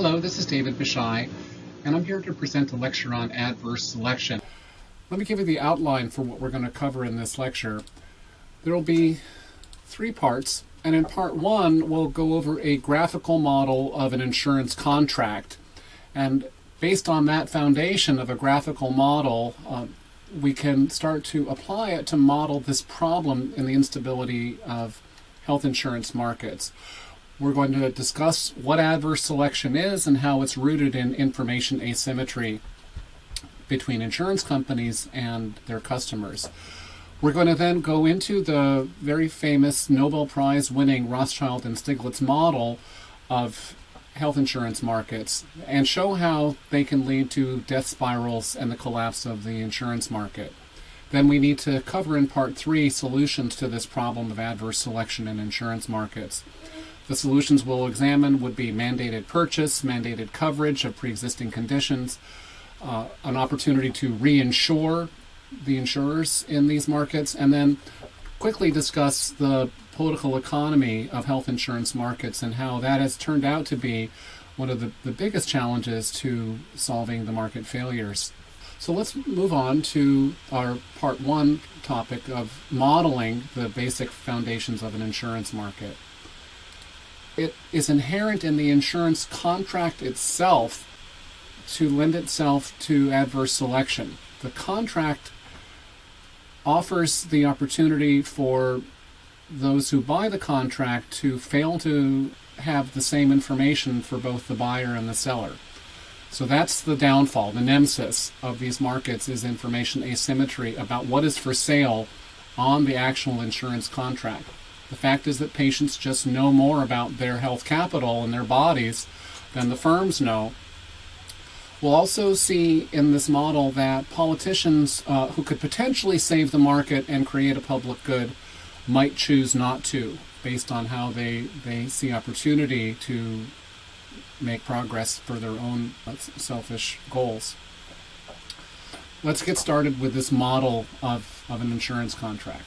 Hello, this is David Bishai, and I'm here to present a lecture on adverse selection. Let me give you the outline for what we're going to cover in this lecture. There will be three parts, and in part one, we'll go over a graphical model of an insurance contract. And based on that foundation of a graphical model, we can start to apply it to model this problem in the instability of health insurance markets. We're going to discuss what adverse selection is and how it's rooted in information asymmetry between insurance companies and their customers. We're going to then go into the very famous Nobel Prize winning Rothschild and Stiglitz model of health insurance markets and show how they can lead to death spirals and the collapse of the insurance market. Then we need to cover in part three solutions to this problem of adverse selection in insurance markets. The solutions we'll examine would be mandated purchase, mandated coverage of pre-existing conditions, an opportunity to reinsure the insurers in these markets, and then quickly discuss the political economy of health insurance markets and how that has turned out to be one of the biggest challenges to solving the market failures. So let's move on to our part one topic of modeling the basic foundations of an insurance market. It is inherent in the insurance contract itself to lend itself to adverse selection. The contract offers the opportunity for those who buy the contract to fail to have the same information for both the buyer and the seller. So that's the downfall, the nemesis of these markets is information asymmetry about what is for sale on the actual insurance contract. The fact is that patients just know more about their health capital and their bodies than the firms know. We'll also see in this model that politicians who could potentially save the market and create a public good might choose not to, based on how they see opportunity to make progress for their own selfish goals. Let's get started with this model of an insurance contract.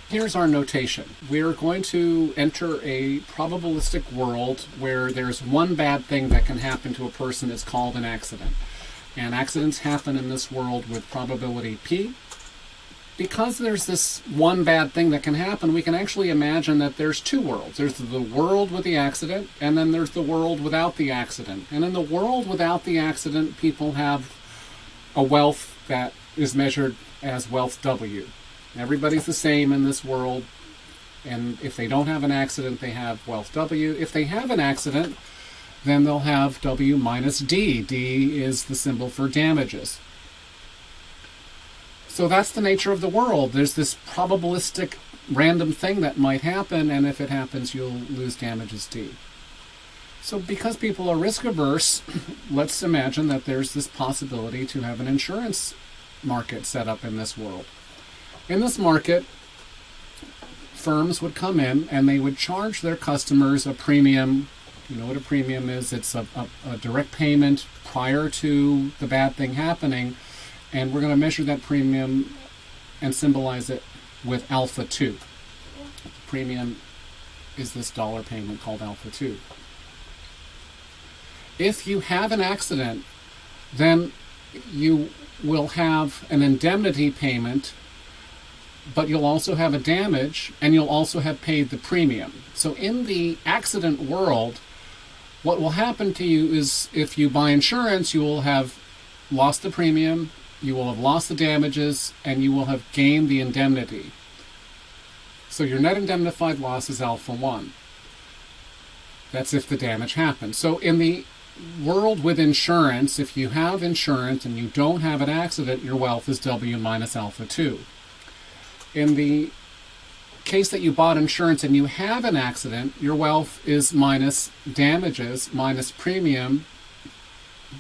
Here's our notation. We're going to enter a probabilistic world where there's one bad thing that can happen to a person. It's called an accident. And accidents happen in this world with probability P. Because there's this one bad thing that can happen, we can actually imagine that there's two worlds. There's the world with the accident, and then there's the world without the accident. And in the world without the accident, people have a wealth that is measured as wealth W. Everybody's the same in this world, and if they don't have an accident, they have wealth W. If they have an accident, then they'll have W minus D. D is the symbol for damages. So that's the nature of the world. There's this probabilistic random thing that might happen, and if it happens, you'll lose damages D. So because people are risk averse, let's imagine that there's this possibility to have an insurance market set up in this world. In this market, firms would come in and they would charge their customers a premium. You know what a premium is? It's a direct payment prior to the bad thing happening, and we're going to measure that premium and symbolize it with alpha 2. Premium is this dollar payment called alpha 2. If you have an accident, then you will have an indemnity payment, but you'll also have a damage, and you'll also have paid the premium. So in the accident world, what will happen to you is if you buy insurance, you will have lost the premium, you will have lost the damages, and you will have gained the indemnity. So your net indemnified loss is alpha 1. That's if the damage happens. So in the world with insurance, if you have insurance and you don't have an accident, your wealth is W minus alpha 2. In the case that you bought insurance and you have an accident, your wealth is minus damages, minus premium,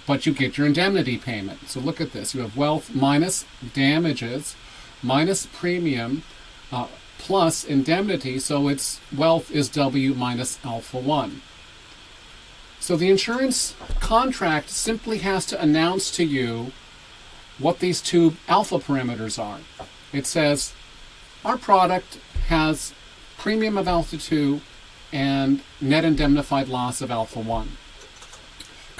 but you get your indemnity payment. So look at this. You have wealth minus damages, minus premium, plus indemnity, so its wealth is W minus alpha 1. So the insurance contract simply has to announce to you what these two alpha parameters are. It says, our product has premium of alpha 2 and net indemnified loss of alpha 1.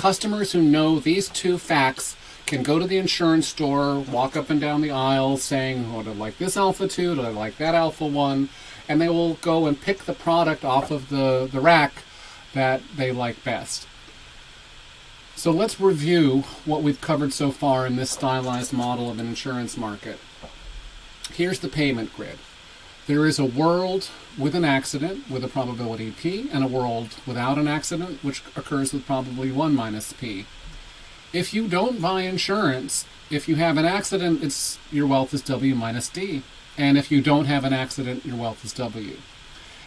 Customers who know these two facts can go to the insurance store, walk up and down the aisle saying, oh, do I like this Alpha 2, do I like that Alpha 1, and they will go and pick the product off of the rack that they like best. So let's review what we've covered so far in this stylized model of an insurance market. Here's the payment grid. There is a world with an accident with a probability P, and a world without an accident, which occurs with probability 1 minus P. If you don't buy insurance, if you have an accident, your wealth is W minus D. And if you don't have an accident, your wealth is W.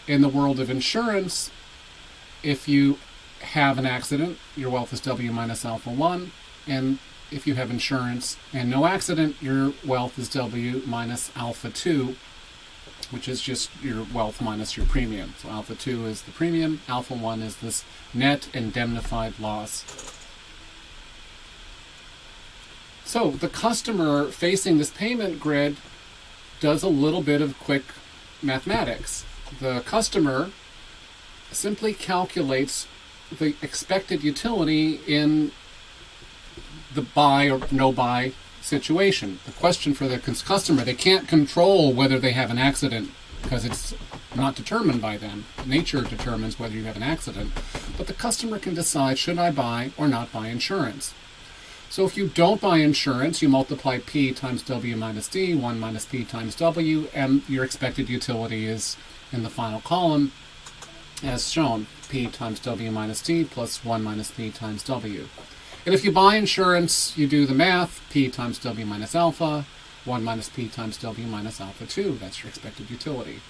In the world of insurance, if you have an accident, your wealth is W minus alpha 1. And if you have insurance and no accident, your wealth is W minus alpha 2, which is just your wealth minus your premium. So alpha 2 is the premium, alpha 1 is this net indemnified loss. So the customer facing this payment grid does a little bit of quick mathematics. The customer simply calculates the expected utility in the buy or no buy situation. The question for the customer, they can't control whether they have an accident because it's not determined by them. Nature determines whether you have an accident. But the customer can decide, should I buy or not buy insurance? So if you don't buy insurance, you multiply P times W minus D, 1 minus P times W, and your expected utility is in the final column as shown, P times W minus D plus 1 minus P times W. And if you buy insurance, you do the math, P times W minus alpha, 1 minus P times W minus alpha 2. That's your expected utility.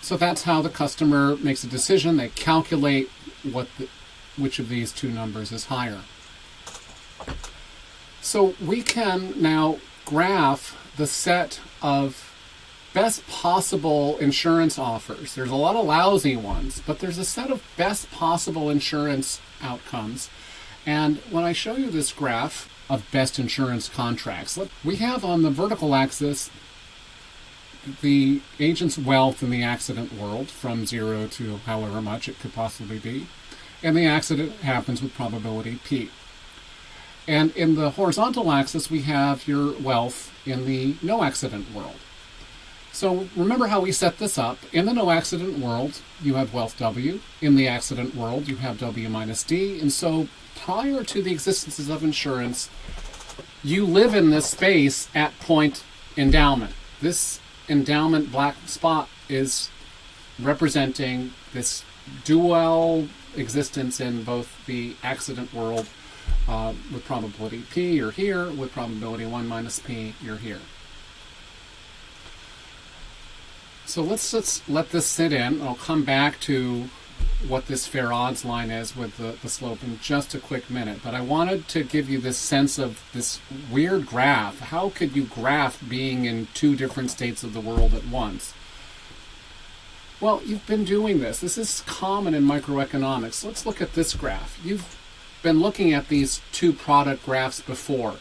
So that's how the customer makes a decision. They calculate which of these two numbers is higher. So we can now graph the set of best possible insurance offers. There's a lot of lousy ones, but there's a set of best possible insurance outcomes. And when I show you this graph of best insurance contracts, we have on the vertical axis the agent's wealth in the accident world from 0 to however much it could possibly be. And the accident happens with probability P. And in the horizontal axis, we have your wealth in the no accident world. So remember how we set this up. In the no accident world, you have wealth W. In the accident world, you have W minus D. And so prior to the existence of insurance, you live in this space at point endowment. This endowment black spot is representing this dual existence in both the accident world with probability P, you're here. With probability 1 minus P, you're here. So let's just let this sit in. I'll come back to what this fair odds line is with the slope in just a quick minute. But I wanted to give you this sense of this weird graph. How could you graph being in two different states of the world at once? Well, you've been doing this. This is common in microeconomics. Let's look at this graph. You've been looking at these two product graphs before.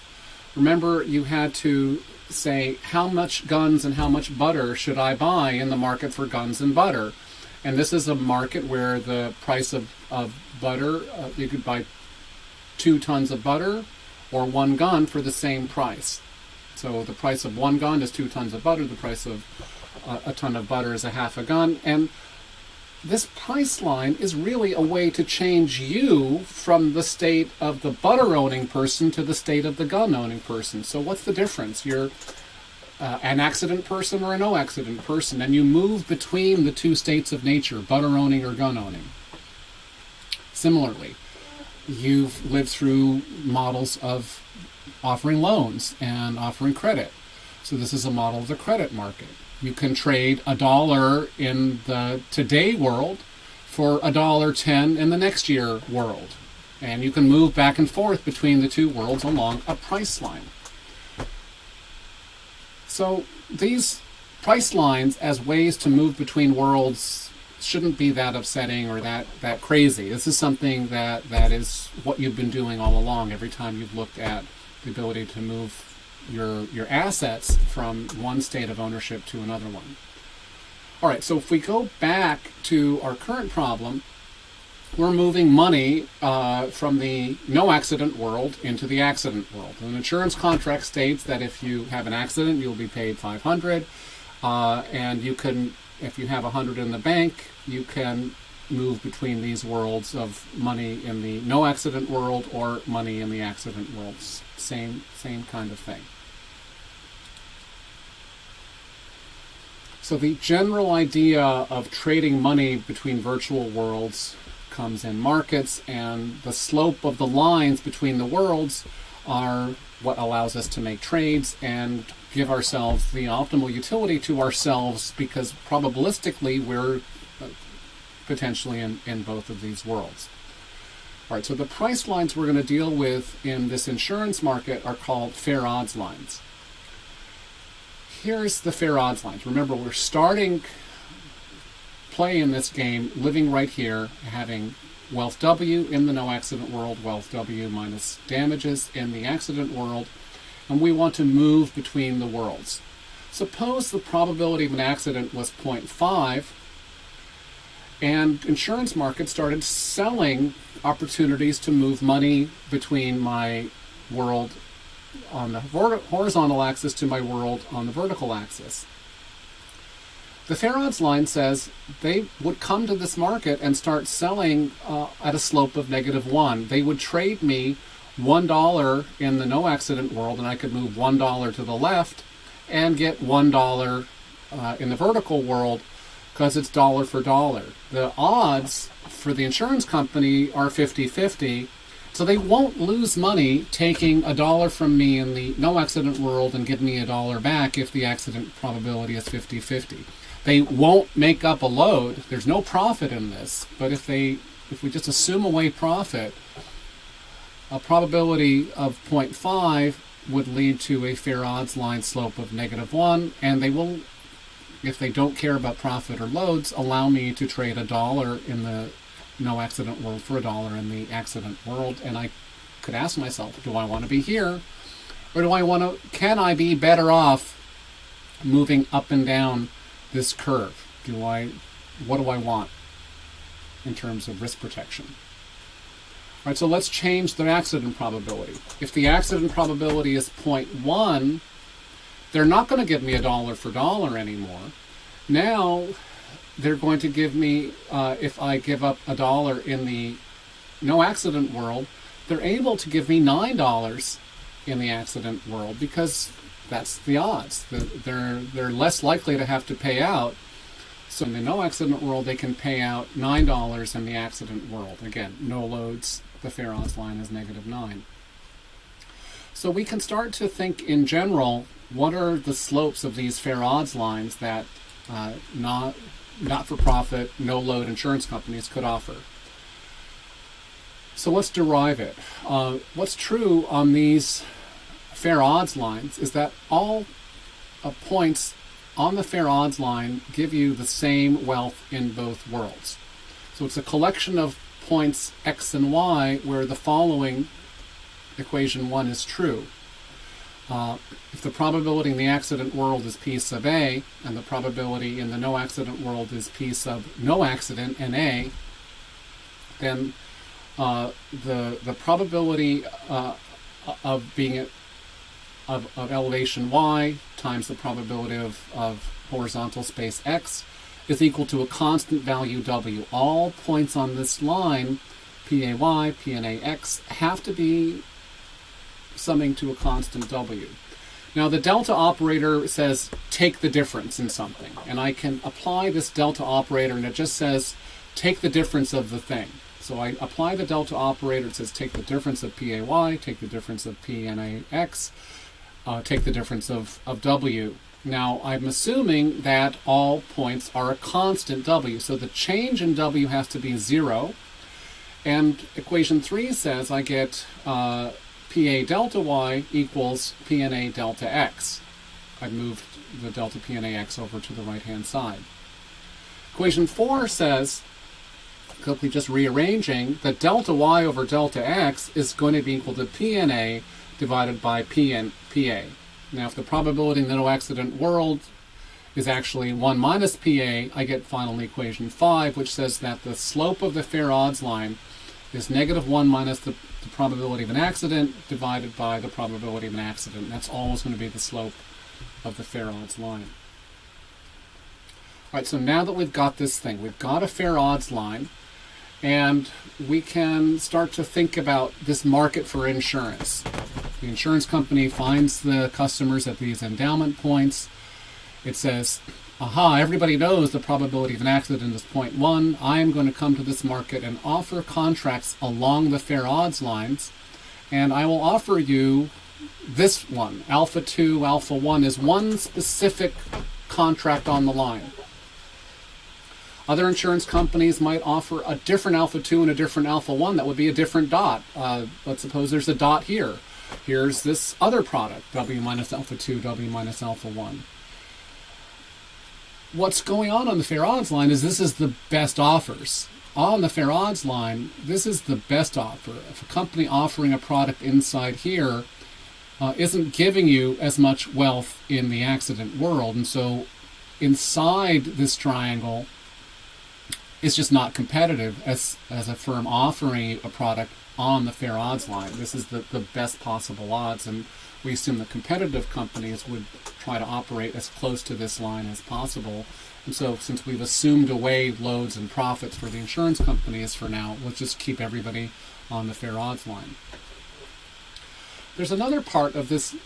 Remember, you had to say how much guns and how much butter should I buy in the market for guns and butter. And this is a market where the price of butter, you could buy 2 tons of butter or 1 gun for the same price. So the price of 1 gun is 2 tons of butter. The price of a ton of butter is a half a gun. And this price line is really a way to change you from the state of the butter-owning person to the state of the gun-owning person. So what's the difference? You're an accident person or a no-accident person, and you move between the two states of nature, butter-owning or gun-owning. Similarly, you've lived through models of offering loans and offering credit. So this is a model of the credit market. You can trade $1 in the today world for $1.10 in the next year world. And you can move back and forth between the two worlds along a price line. So these price lines as ways to move between worlds shouldn't be that upsetting or that crazy. This is something that is what you've been doing all along every time you've looked at the ability to move your assets from one state of ownership to another one. All right, so if we go back to our current problem, we're moving money from the no accident world into the accident world. An insurance contract states that if you have an accident, you'll be paid $500, and you can, if you have $100 in the bank, you can move between these worlds of money in the no accident world or money in the accident world. Same kind of thing. So the general idea of trading money between virtual worlds comes in markets, and the slope of the lines between the worlds are what allows us to make trades and give ourselves the optimal utility to ourselves, because probabilistically we're potentially in both of these worlds. All right, so the price lines we're going to deal with in this insurance market are called fair odds lines. Here's the fair odds lines. Remember, we're starting play in this game, living right here, having wealth W in the no accident world, wealth W minus damages in the accident world, and we want to move between the worlds. Suppose the probability of an accident was 0.5, and insurance markets started selling opportunities to move money between my world on the horizontal axis to my world on the vertical axis. The fair odds line says they would come to this market and start selling at a slope of -1. They would trade me $1 in the no accident world, and I could move $1 to the left and get $1 in the vertical world, because it's dollar for dollar. The odds for the insurance company are 50-50, so they won't lose money taking $1 from me in the no accident world and give me $1 back if the accident probability is 50-50. They won't make up a load. There's no profit in this, but if we just assume away profit, a probability of 0.5 would lead to a fair odds line slope of -1, and they will, if they don't care about profit or loads, allow me to trade $1 in the no accident world for $1 in the accident world. And I could ask myself, do I want to be here, or can I be better off moving up and down this curve? What do I want in terms of risk protection? All right, so let's change the accident probability. If the accident probability is 0.1, they're not going to give me $1 for dollar anymore. Now they're going to give me, if I give up $1 in the no accident world, they're able to give me $9 in the accident world, because that's the odds. They're less likely to have to pay out. So in the no accident world, they can pay out $9 in the accident world. Again, no loads. The fair odds line is -9. So we can start to think in general, what are the slopes of these fair odds lines that not-for-profit, no-load insurance companies could offer? So let's derive it. What's true on these fair odds lines is that all points on the fair odds line give you the same wealth in both worlds. So it's a collection of points x and y where the following equation 1 is true. If the probability in the accident world is P sub A, and the probability in the no accident world is P sub no accident NA, then the probability of being of elevation y times the probability of horizontal space x is equal to a constant value w. All points on this line, PAY, PNAX, have to be summing to a constant w. Now the delta operator says take the difference in something, and I can apply this delta operator, and it just says take the difference of the thing. So I apply the delta operator. It says take the difference of PAY, take the difference of PNAX, take the difference of W. Now I'm assuming that all points are a constant W, so the change in W has to be 0. And equation 3 says I get PA delta Y equals PNA delta X. I've moved the delta PNAX over to the right-hand side. Equation 4 says, quickly just rearranging, that delta Y over delta X is going to be equal to PNA divided by PA. Now, if the probability in the no accident world is actually 1 minus PA, I get finally equation 5, which says that the slope of the fair odds line is negative 1 minus the probability of an accident divided by the probability of an accident. That's always going to be the slope of the fair odds line. All right, so now that we've got this thing, we've got a fair odds line, and we can start to think about this market for insurance. The insurance company finds the customers at these endowment points. It says, aha, everybody knows the probability of an accident is 0.1. I am going to come to this market and offer contracts along the fair odds lines, and I will offer you this one. Alpha 2, Alpha 1 is one specific contract on the line. Other insurance companies might offer a different Alpha 2 and a different Alpha 1. That would be a different dot. Let's suppose there's a dot here. Here's this other product, W minus Alpha 2, W minus Alpha 1. What's going on the fair odds line is this is the best offers. On the fair odds line, this is the best offer. If a company offering a product inside here isn't giving you as much wealth in the accident world, and so inside this triangle, it's just not competitive as a firm offering you a product on the fair odds line. This is the best possible odds, and we assume the competitive companies would try to operate as close to this line as possible. And so since we've assumed away loads and profits for the insurance companies for now, we'll just keep everybody on the fair odds line. There's another part of this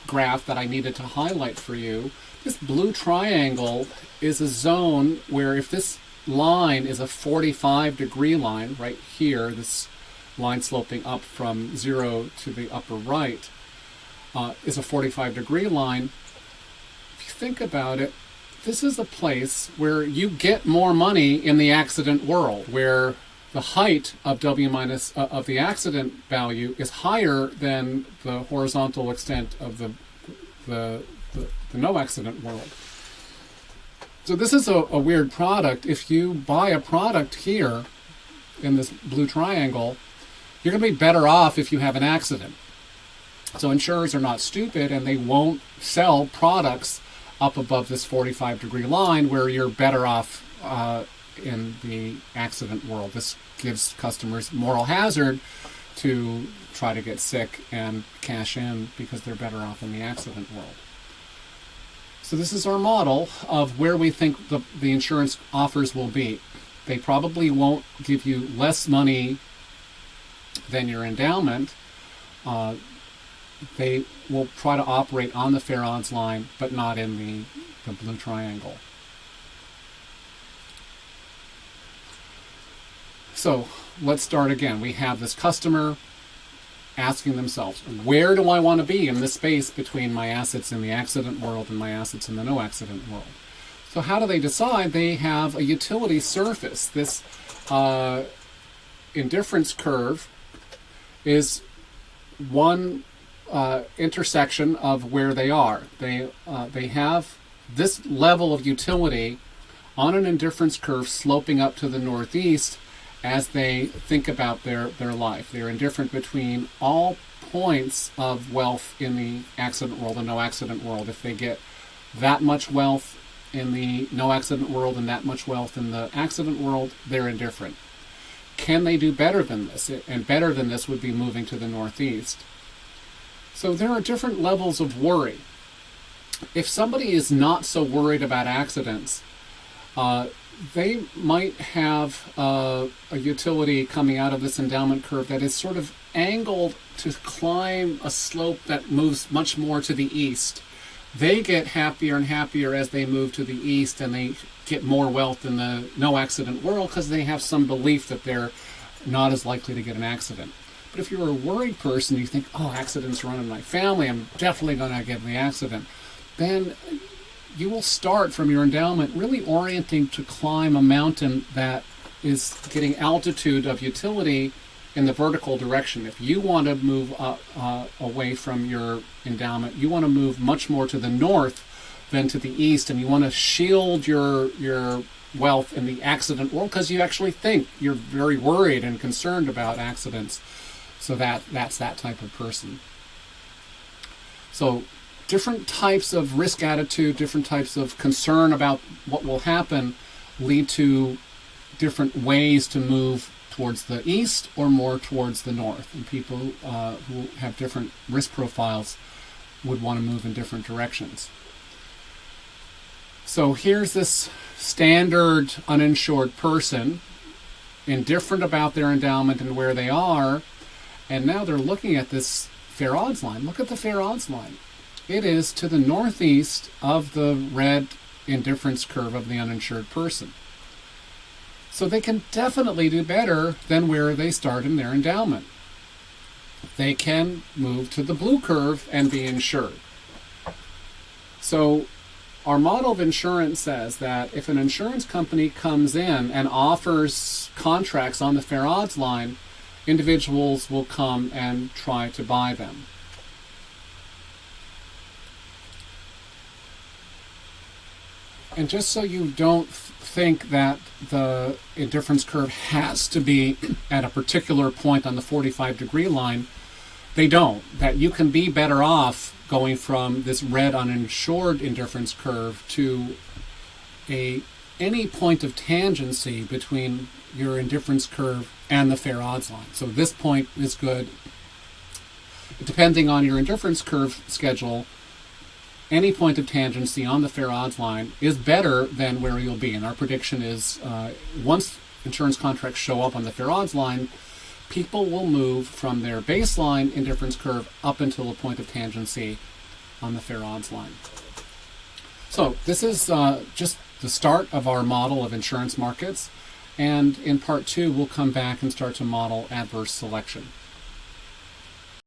graph that I needed to highlight for you. This blue triangle is a zone where if this line is a 45-degree line right here, this line sloping up from 0 to the upper right is a 45-degree line. If you think about it, this is a place where you get more money in the accident world, where the height of W minus of the accident value is higher than the horizontal extent of the no accident world. So this is a weird product. If you buy a product here in this blue triangle, you're going to be better off if you have an accident. So insurers are not stupid, and they won't sell products up above this 45-degree line where you're better off in the accident world. This gives customers moral hazard to try to get sick and cash in because they're better off in the accident world. So this is our model of where we think the insurance offers will be. They probably won't give you less money than your endowment. They will try to operate on the fair odds line, but not in the blue triangle. So let's start again. We have this customer asking themselves, where do I want to be in this space between my assets in the accident world and my assets in the no accident world? So how do they decide? They have a utility surface. This indifference curve is one intersection of where they are. They have this level of utility on an indifference curve sloping up to the northeast as they think about their life. They're indifferent between all points of wealth in the accident world and no accident world. If they get that much wealth in the no accident world and that much wealth in the accident world, they're indifferent. Can they do better than this? And better than this would be moving to the northeast. So there are different levels of worry. If somebody is not so worried about accidents, they might have a utility coming out of this endowment curve that is sort of angled to climb a slope that moves much more to the east. They get happier and happier as they move to the east, and they get more wealth in the no accident world because they have some belief that they're not as likely to get an accident. But if you're a worried person, you think, oh, accidents run in my family, I'm definitely going to get in the accident, then you will start from your endowment really orienting to climb a mountain that is getting altitude of utility in the vertical direction. If you want to move away from your endowment, you want to move much more to the north than to the east, and you want to shield your wealth in the accident world because you actually think you're very worried and concerned about accidents. So that's that type of person. So different types of risk attitude, different types of concern about what will happen lead to different ways to move towards the east or more towards the north. And people who have different risk profiles would want to move in different directions. So here's this standard uninsured person, indifferent about their endowment and where they are, and now they're looking at this fair odds line. Look at the fair odds line. It is to the northeast of the red indifference curve of the uninsured person. So they can definitely do better than where they start in their endowment. They can move to the blue curve and be insured. So our model of insurance says that if an insurance company comes in and offers contracts on the fair odds line, individuals will come and try to buy them. And just so you don't think that the indifference curve has to be at a particular point on the 45-degree line, they don't. That you can be better off going from this red uninsured indifference curve to any point of tangency between your indifference curve and the fair odds line. So this point is good. Depending on your indifference curve schedule, any point of tangency on the fair odds line is better than where you'll be. And our prediction is once insurance contracts show up on the fair odds line, people will move from their baseline indifference curve up until a point of tangency on the fair odds line. So this is just the start of our model of insurance markets. And in part 2, we'll come back and start to model adverse selection.